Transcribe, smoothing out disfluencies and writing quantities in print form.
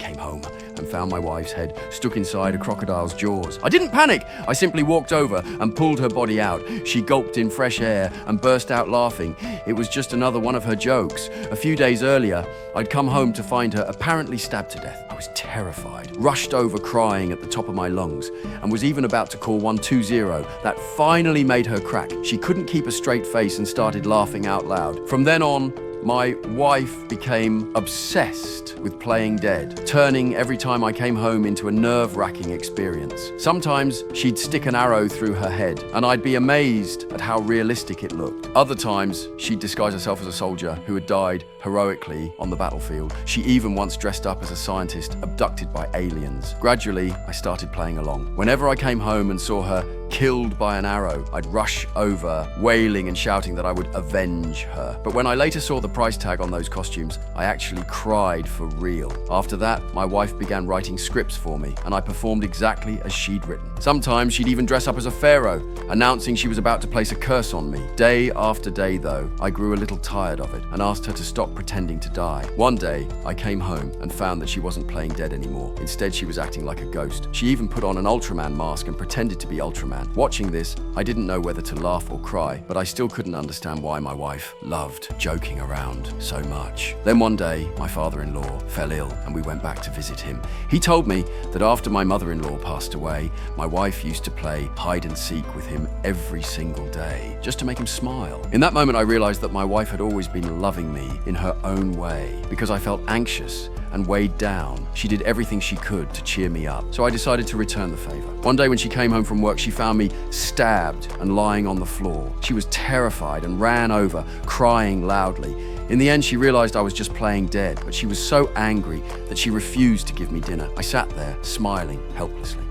came home and found my wife's head stuck inside a crocodile's jaws. I didn't panic. I simply walked over and pulled her body out. She gulped in fresh air and burst out laughing. It was just another one of her jokes. A few days earlier, I'd come home to find her apparently stabbed to death. I was terrified, rushed over crying at the top of my lungs, and was even about to call 120. That finally made her crack. She couldn't keep a straight face and started laughing out loud. From then on, my wife became obsessed with playing dead, turning every time I came home into a nerve-wracking experience. Sometimes she'd stick an arrow through her head, and I'd be amazed at how realistic it looked. Other times, she'd disguise herself as a soldier who had died heroically on the battlefield. She even once dressed up as a scientist abducted by aliens. Gradually, I started playing along. Whenever I came home and saw her killed by an arrow, I'd rush over, wailing and shouting that I would avenge her. But when I later saw the price tag on those costumes, I actually cried for real. After that, my wife began writing scripts for me, and I performed exactly as she'd written. Sometimes she'd even dress up as a pharaoh, announcing she was about to place a curse on me. Day after day, though, I grew a little tired of it and asked her to stop pretending to die. One day, I came home and found that she wasn't playing dead anymore. Instead, she was acting like a ghost. She even put on an Ultraman mask and pretended to be Ultraman. Watching this, I didn't know whether to laugh or cry, but I still couldn't understand why my wife loved joking around so much. Then one day, my father-in-law fell ill and we went back to visit him. He told me that after my mother-in-law passed away, my wife used to play hide and seek with him every single day, just to make him smile. In that moment, I realized that my wife had always been loving me in her own way. Because I felt anxious and weighed down, she did everything she could to cheer me up. So I decided to return the favor. One day when she came home from work, she found me stabbed and lying on the floor. She was terrified and ran over, crying loudly. In the end, she realized I was just playing dead, but she was so angry that she refused to give me dinner. I sat there, smiling helplessly.